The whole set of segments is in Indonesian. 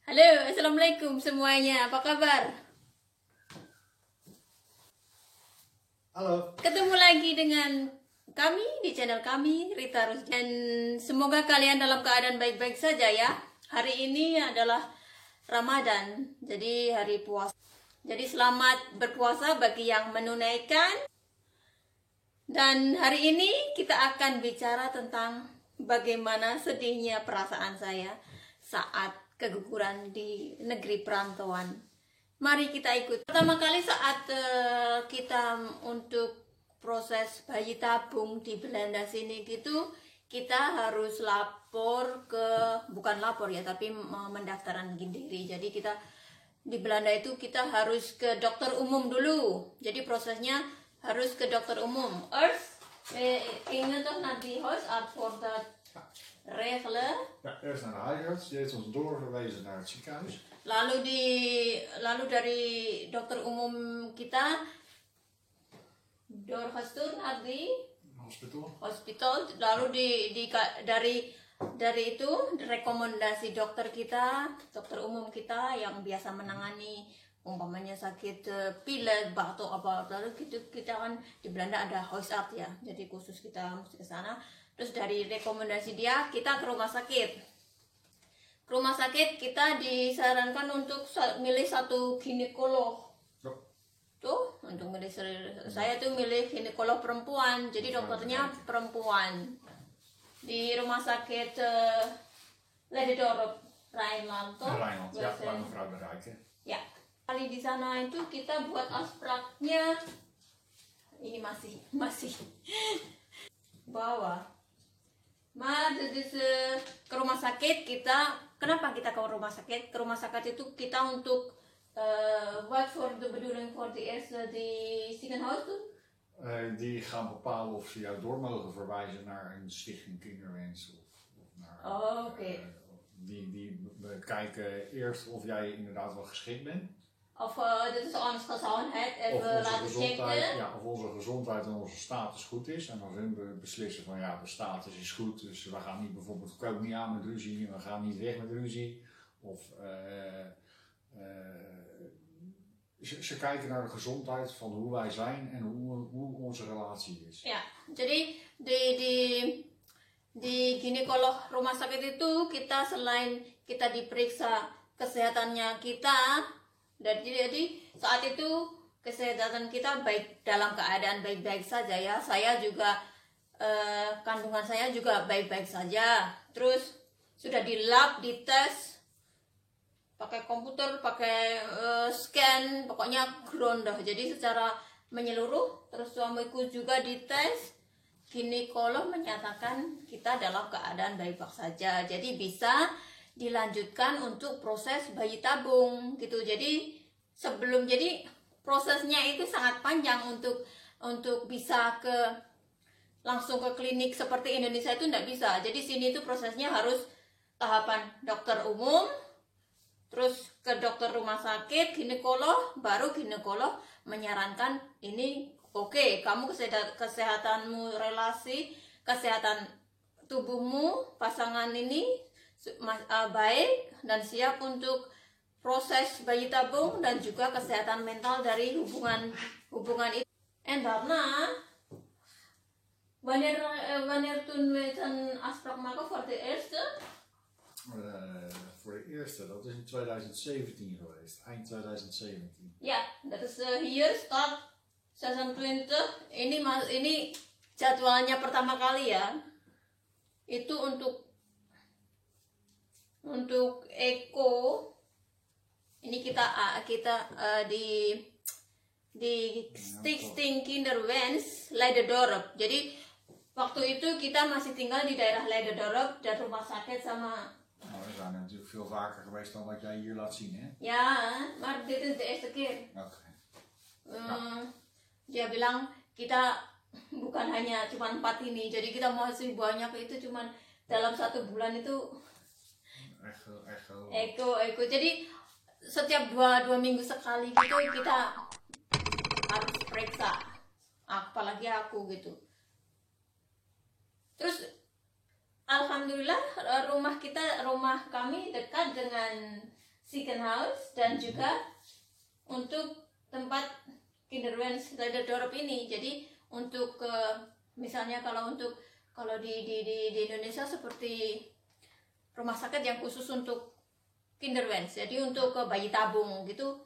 Halo, assalamualaikum semuanya. Apa kabar? Halo. Ketemu lagi dengan kami di channel kami, Rita Rus. Dan semoga kalian dalam keadaan baik-baik saja ya. Hari ini adalah Ramadan, jadi hari puasa. Jadi selamat berpuasa bagi yang menunaikan. Dan hari ini kita akan bicara tentang bagaimana sedihnya perasaan saya saat keguguran di negeri perantauan. Mari kita ikut. Pertama kali saat kita untuk proses bayi tabung di Belanda sini gitu, kita harus lapor ke, bukan lapor ya, tapi mendaftarkan diri. Jadi kita di Belanda itu kita harus ke dokter umum dulu. Jadi prosesnya harus ke dokter umum. Gingen toch naar die huisarts voor dat regelen. Ja, eerst naar de huisarts, die heeft ons doorverwezen naar het ziekenhuis. Lalu dari dokter umum kita doorgestuurd naar die hospital. Lalu dari itu rekomendasi dokter kita, dokter umum kita yang biasa menangani umpamanya sakit pilek, batuk apa lalu gitu, kita kan di Belanda ada huisarts ya, jadi khusus kita mesti ke sana. Terus dari rekomendasi dia kita ke rumah sakit. Ke rumah sakit kita disarankan untuk milih satu ginekolog. Tuh, untuk milih saya tuh milih ginekolog perempuan, jadi dokternya perempuan. Di rumah sakit Leiderdorp, Rijnland, toh? Rijnland, ja, waar mevrouw de Rijk, hè? Ya. Kali di sana itu kita buat afspraaknya ini masih bawah. Dus ke rumah sakit kita. Kenapa kita ke rumah sakit? Ke rumah sakit itu kita untuk wat voor de bedoeling voor de eerste die ziekenhuis doen? Die gaan bepalen of ze jou door mogen verwijzen naar een stichting kinderwens of naar. Oké. Die kijken eerst of jij inderdaad wel geschikt bent. Of dit is ons gezondheid even laten checken. Ja, of onze gezondheid en onze status goed is. En als hun beslissen van ja, de status is goed, dus we gaan niet bijvoorbeeld, we komen niet aan met ruzie en we gaan niet weg met ruzie. Of ze kijken naar de gezondheid van hoe wij zijn en hoe onze relatie is. Ya, jadi di ginekolog rumah sakit itu kita selain kita diperiksa kesehatannya kita, jadi saat itu kesehatan kita baik, dalam keadaan baik-baik saja ya. Saya juga kandungan saya juga baik-baik saja. Terus sudah di lab, dites pakai komputer, pakai scan, pokoknya ground dah. Jadi secara menyeluruh. Terus suamiku juga dites, ginekolog menyatakan kita dalam keadaan baik-baik saja. Jadi bisa dilanjutkan untuk proses bayi tabung gitu. Jadi prosesnya itu sangat panjang untuk bisa langsung ke klinik seperti Indonesia itu tidak bisa. Jadi sini itu prosesnya harus tahapan dokter umum, terus ke dokter rumah sakit, ginekolog, baru ginekolog menyarankan ini oke, kamu kesehatanmu, relasi, kesehatan tubuhmu, pasangan ini baik dan siap untuk proses bayi tabung dan juga kesehatan mental dari hubungan itu. En daarna, wanneer toen we een afspraak maken voor de eerste? Voor de eerste, dat is in 2017 geweest, eind 2017. Ja, dat is hier start 26. Ini jadwalnya pertama kali ya. Itu untuk Eko. Ini kita di Stichting Kinderwens Leiderdorp. Jadi waktu itu kita masih tinggal di daerah Leiderdorp dan rumah sakit sama. Nou, we zijn natuurlijk veel vaker geweest dan wat jij hier laat zien, hè? Ja, maar dit is de eerste keer. Oké. Dia bilang kita bukan hanya cuma 4 ini, jadi kita masih banyak, itu cuma dalam 1 bulan itu. Eko. Jadi setiap 2 minggu sekali gitu kita harus periksa, apalagi aku gitu. Terus alhamdulillah rumah kami dekat dengan ziekenhuis dan juga untuk tempat kinderwens Leiderdorp ini. Jadi untuk misalnya kalau di Indonesia seperti rumah sakit yang khusus untuk kinderwens, jadi untuk bayi tabung gitu,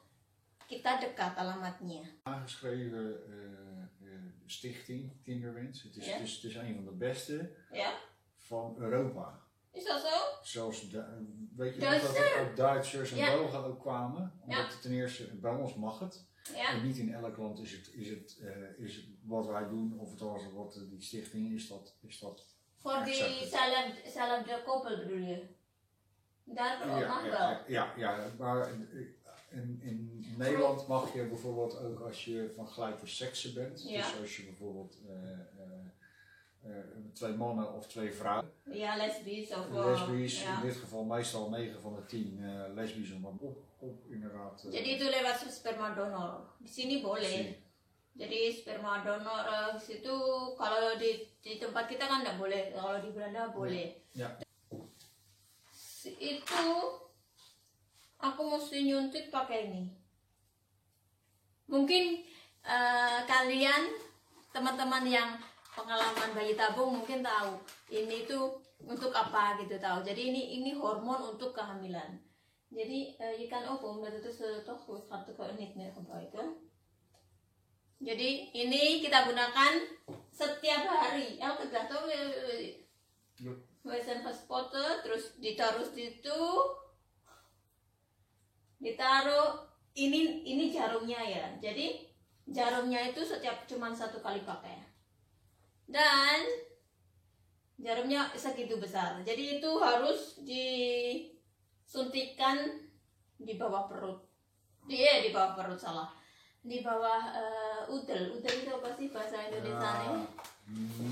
kita dekat alamatnya. Aangeschreven stichting Kinderwens. Het is een van de beste van Europa. Is dat zo? Zelfs, weet je nog dat er ook Duitsers en Belgen ook kwamen? Omdat het ten eerste, bij ons mag het. Ja. En niet in elk land is het wat wij doen, of het wat die stichting is dat. Voor diezelfde koppel bedoel je? Daar mag wel. Ja, maar in Nederland mag je bijvoorbeeld ook als je van gelijke seksen bent. Ja. Dus als je bijvoorbeeld 2 mannen of 2 vrouwen. Ja, lesbisch of lesbisch, in dit geval meestal 9 van de 10 lesbisch op inderdaad. Jadi itu lewat sperma donor. Di sini boleh. Jadi sperma donor di situ kalau di tempat kita kan enggak boleh, kalau di Belanda boleh. Ya. Itu aku mesti nyuntik pakai ini. Mungkin kalian teman-teman yang pengalaman bayi tabung mungkin tahu ini tuh untuk apa gitu tahu. Jadi ini hormon untuk kehamilan. Jadi je kan ook omdat het dus toch gaat het niet meer gebruiken. Jadi ini kita gunakan setiap hari. Elke dag toch we zijn gespoten, terus ditaruh situ. Ditaruh ini jarumnya ya. Jadi jarumnya itu cuma 1 kali pakai. Dan jarumnya segitu besar. Jadi itu harus disuntikkan di bawah perut. Di bawah perut salah. Di bawah udel. Udel itu apa sih bahasa Indonesia-nya?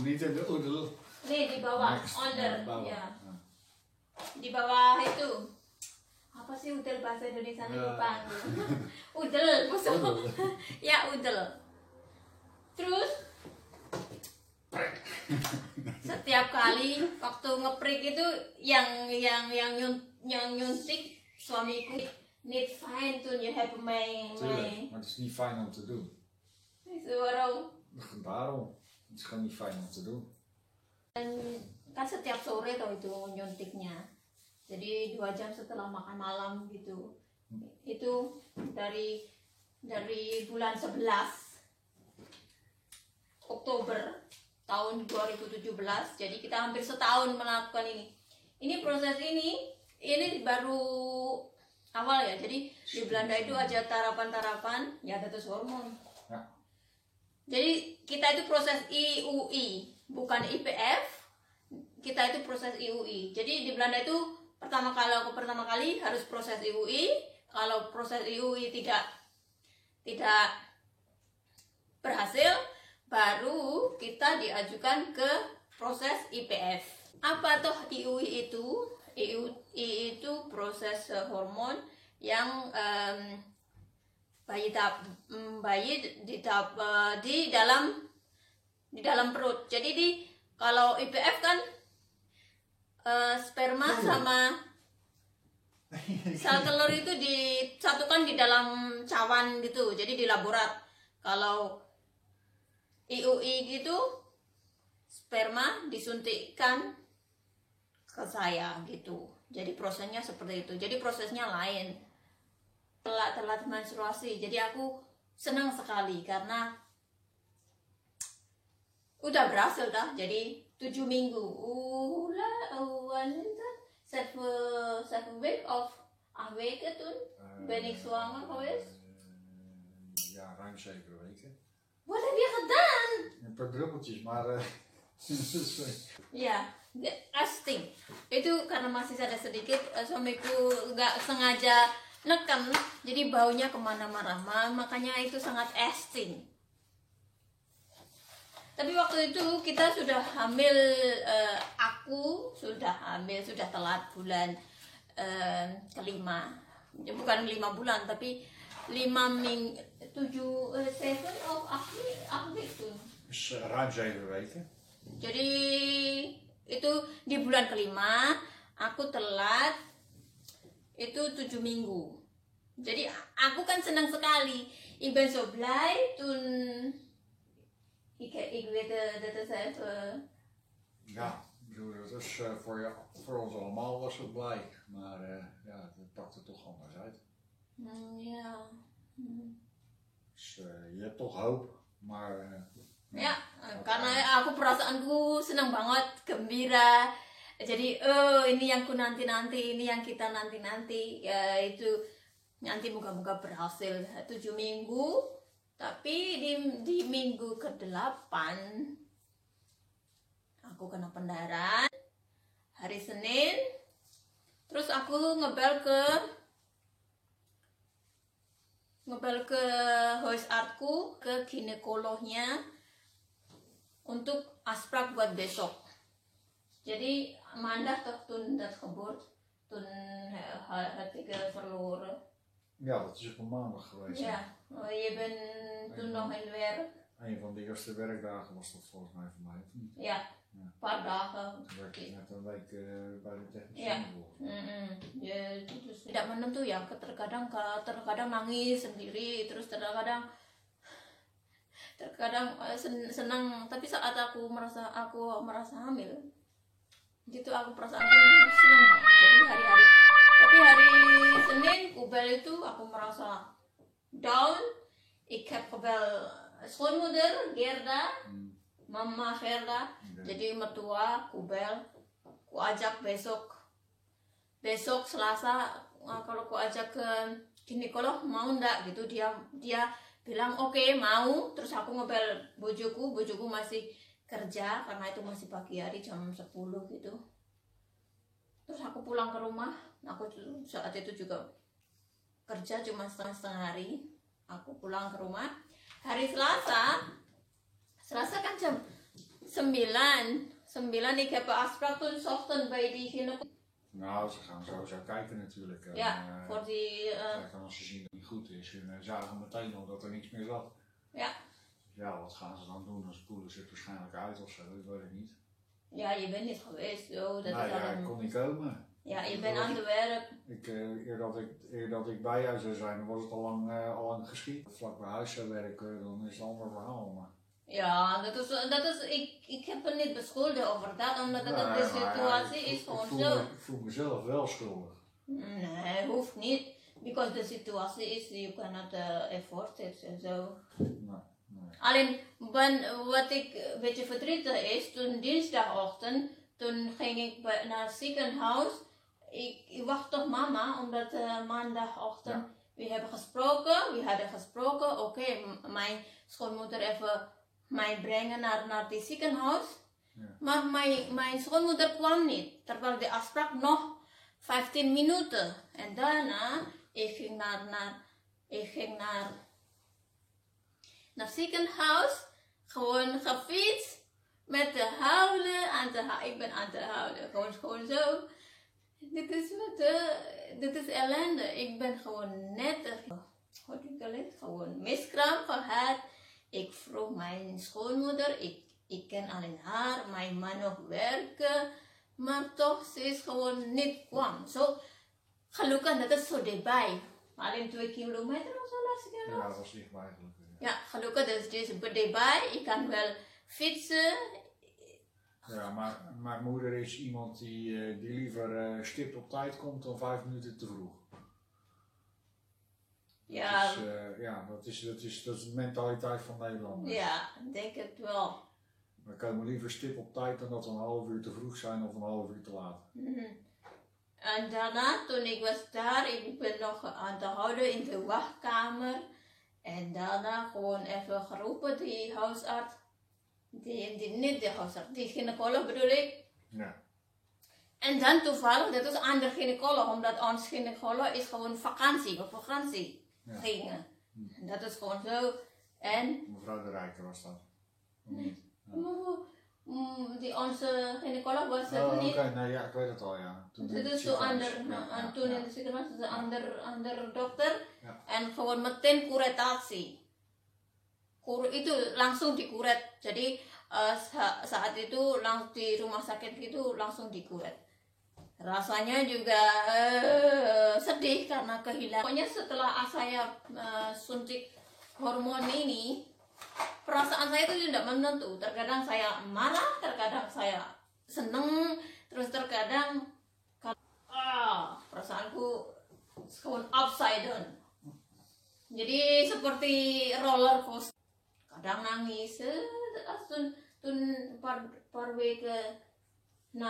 Niet in de udel. Nih di bawah, under. Ya. Di bawah itu. Apa sih udel bahasa Indonesia-nya lupa. Udel, maksudnya. Ya, udel. Terus setiap kali waktu ngeprik itu yang nyuntik suamiku, niet fijn toen je hebt mij. Maar het is niet fijn om te doen. Waarom? Daarom. Het is gewoon niet fijn om te doen. Dan kan setiap sore tau itu nyuntiknya. Jadi 2 jam setelah makan malam gitu. Itu dari bulan 11 Oktober tahun 2017, jadi kita hampir setahun melakukan ini. Ini proses ini baru awal ya. Jadi di Belanda itu ada tarapan-tarapan, ya tetes hormon. Ya. Jadi kita itu proses IUI, bukan IVF. Kita itu proses IUI. Jadi di Belanda itu pertama kali harus proses IUI. Kalau proses IUI tidak berhasil, baru kita diajukan ke proses IVF. Apa toh IUI itu? IUI itu proses hormon yang bayi di dalam perut. Jadi kalau IVF kan sperma sama sel telur itu disatukan di dalam cawan gitu. Jadi di laborat. Kalau IUI gitu sperma disuntikkan ke saya gitu. Jadi prosesnya seperti itu. Jadi prosesnya lain. Telat menstruasi. Jadi aku senang sekali karena udah berhasil dah. Jadi 7 minggu. 7 week of 8 weken toen ben ik zwanger geweest. Ja, ruim 7 weken. Wat heb je gedaan? Een paar druppeltjes, maar ya, casting. Itu karena masih ada sedikit, suamiku nggak sengaja neken, jadi baunya kemana-mana, makanya itu sangat casting. Tapi waktu itu kita sudah hamil, aku sudah hamil, sudah telat bulan kelima, bukan 5 bulan tapi 7 of 8 weken. Dus ruim 7 weken. Jadi itu di bulan kelima aku telat itu 7 minggu. Jadi aku kan senang sekali. Ik ben zo blij toen ik weet dat het even... Ja, ik bedoel, dat is voor ons allemaal was het blij. Maar ja, het pakt er toch anders uit. Ja. Dus je hebt toch hoop, maar... Ya, karena aku perasaanku senang banget, gembira. Jadi, ini yang ku nanti-nanti, ini yang kita nanti-nanti. Ya, itu nanti moga-moga berhasil 7 minggu. Tapi di minggu ke-8 aku kena pendarahan. Hari Senin. Terus aku ngebel ke huisartku, ke ginekolognya untuk afspraak buat besok. Jadi maandag toen dat gebeurt, toen had ik verloren. Ja, dat is op een maandag geweest. Ja, je bent toen nog in werk. Een van de eerste werkdagen was dat volgens mij voor mij, of niet? Ja, een paar dagen. Toen werkte ik net een week bij de technische Ja. invoer. Terus tidak menentu ya, terkadang nangis sendiri, terus terkadang senang, tapi saat aku merasa hamil, gitu aku perasaanku senang banget. Jadi tapi hari Senin kubel itu aku merasa down. Ik heb gebel schoonmoeder Gerda, mama Gerda, jadi mertua kubel, ku ajak besok Selasa, kalau ku ajak ke ginekolog mau ndak gitu. Dia bilang oke, mau. Terus aku ngebel bojoku masih kerja karena itu masih pagi hari jam 10 gitu. Terus aku pulang ke rumah, aku saat itu juga kerja cuma setengah hari. Aku pulang ke rumah hari Selasa kan jam 9 ik heb een afspraak toen 's ochtends bij die gynaecoloog. Nou, ze gaan sowieso kijken natuurlijk. Ja, voor die... Kijk, en als ze zien dat het niet goed is, en zagen meteen al dat er niks meer zat. Ja. Ja, wat gaan ze dan doen? Dan spoelen ze het waarschijnlijk uit of zo, dat weet ik niet. Ja, je bent niet geweest, joh. Dat Nou is ja, al ik kon niet komen. Ja, je bent aan het werk. Eer dat ik bij jou zou zijn, dan was het al lang geschied. Vlak bij huis zou werken, dan is het een ander verhaal. Maar... Ja, ik heb er niet beschuldigd over dat, omdat de situatie is gewoon zo. Ik voel mezelf wel schuldig. Nee, hoeft niet. Because the situatie is, you cannot afford it en zo. Nee. Alleen, wat ik een beetje verdrietig is, toen dinsdagochtend, toen ging ik naar het ziekenhuis. Ik wacht op mama, omdat maandagochtend we hadden gesproken, oké, mijn schoonmoeder even mij brengen naar het ziekenhuis. Ja. Maar mijn schoonmoeder kwam niet, terwijl de afspraak nog 15 minuten. En daarna, ik ging naar het ziekenhuis, gewoon gefietst, met de huilen, ik ben aan te huilen, gewoon zo. Dit is ellende. Ik ben gewoon net gewoon miskraam gehad. Ik vroeg mijn schoonmoeder, ik ken alleen haar, mijn man nog werken, maar toch, ze is gewoon niet kwam. Zo, gelukkig dat is zo dichtbij. Alleen 2 kilometer of zo laatste keer. Ja, dat was dichtbij eigenlijk. Ja, gelukkig dat is dichtbij. Ik kan wel fietsen. Ja, maar mijn moeder is iemand die liever stipt op tijd komt dan 5 minuten te vroeg. Ja. Dat is de mentaliteit van Nederlanders. Ja, denk het wel. We komen liever stip op tijd dan dat we een half uur te vroeg zijn of een half uur te laat. En daarna, toen ik was daar, ik ben nog aan te houden in de wachtkamer. En daarna gewoon even geroepen, die huisarts. Niet de huisarts, die gynaecoloog bedoel ik. Ja. En dan toevallig, dat is een ander gynaecoloog, omdat ons gynaecoloog is gewoon op vakantie gingen. En dat is gewoon zo. En... Mevrouw de Rijker was dat? Nee. Die onze gynaecoloog was niet. Oké, nee, ja, ik weet het al, ja. Dit is zo ander, toen in de ziekenhuis is een ander dokter. Ja. En gewoon meteen kuretatie. Itu langsung dikuret. Jadi saat itu di rumah sakit itu langsung dikuret. rasanya juga sedih karena kehilangan. Pokoknya setelah saya suntik hormon ini, perasaan saya itu tidak menentu. Terkadang saya marah, terkadang saya seneng, terus terkadang perasaanku upside down. Jadi seperti roller coaster. Kadang nangis, tun parwe ke 6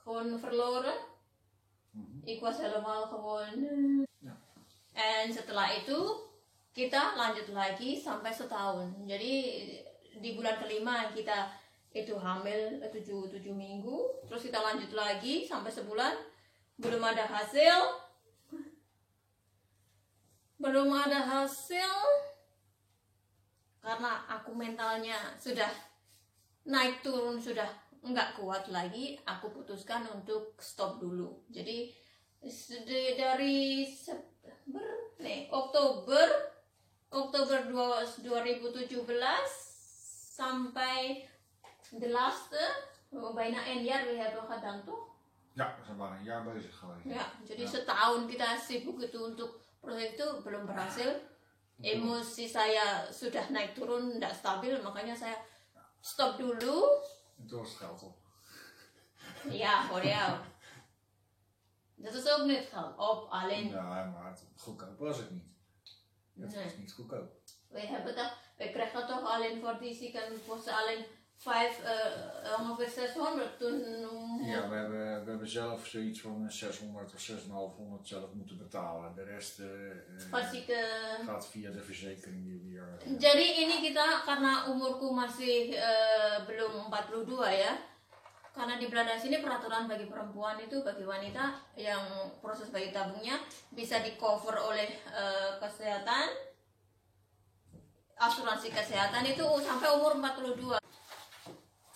gewoon verloren. Ik was helemaal gewoon. And setelah itu kita lanjut lagi sampai setahun. Jadi di bulan kelima kita itu hamil 7 minggu. Terus kita lanjut lagi sampai sebulan. Belum ada hasil. Karena aku mentalnya sudah naik turun, sudah nggak kuat lagi. Aku putuskan untuk stop dulu. Jadi dari Oktober 2017 sampai de laatste, bijna een jaar we hebben gedaan toch? Ja, we zijn bijna een jaar bezig geweest. Ja, jadi setahun kita sibuk itu untuk proses itu belum berhasil. Emosi saya sudah naik turun, tidak stabil, makanya saya stop dulu. En toen was het geld op. Ja, voor jou. Dat is ook niet geld op, alleen. Ja, maar goedkoop was het niet. Het Nee. was niet goedkoop. We krijgen toch alleen voor die ziekenhuis alleen 5, ongeveer 600 toen. Ja, we hebben zelf zoiets van 600 of 6,500 zelf moeten betalen. De rest gaat via de verzekering die weer. Jadi ini kita karena umurku masih belum 42 ya. Karena di Belanda sini peraturan bagi perempuan itu, bagi wanita yang proses bayi tabungnya bisa di cover oleh kesehatan, asuransi kesehatan itu sampai umur 42.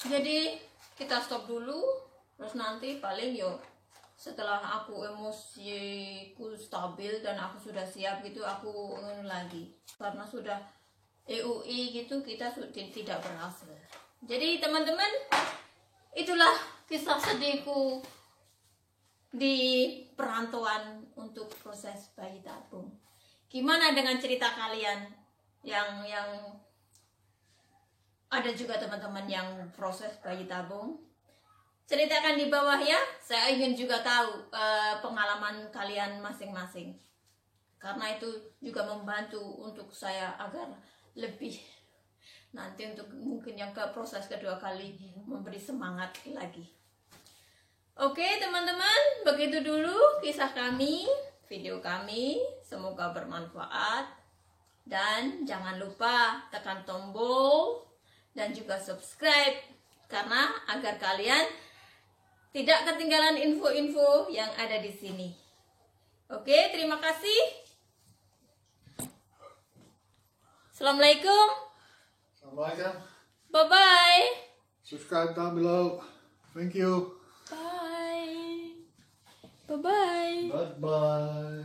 Jadi kita stop dulu, terus nanti paling setelah aku emosiku stabil dan aku sudah siap gitu, aku lagi. Karena sudah EUI gitu kita tidak berhasil. Jadi teman-teman, itulah kisah sedihku di perantauan untuk proses bayi tabung. Gimana dengan cerita kalian yang ada juga teman-teman yang proses bayi tabung? Ceritakan di bawah ya. Saya ingin juga tahu pengalaman kalian masing-masing. Karena itu juga membantu untuk saya agar lebih nanti untuk mungkin yang ke proses kedua kali memberi semangat lagi. Oke teman-teman, begitu dulu kisah kami, video kami. Semoga bermanfaat. Dan jangan lupa tekan tombol dan juga subscribe, karena agar kalian tidak ketinggalan info-info yang ada di sini. Oke, terima kasih. Assalamualaikum. Assalamualaikum. Bye-bye. Subscribe down below. Thank you. Bye. Bye-bye. Bye-bye.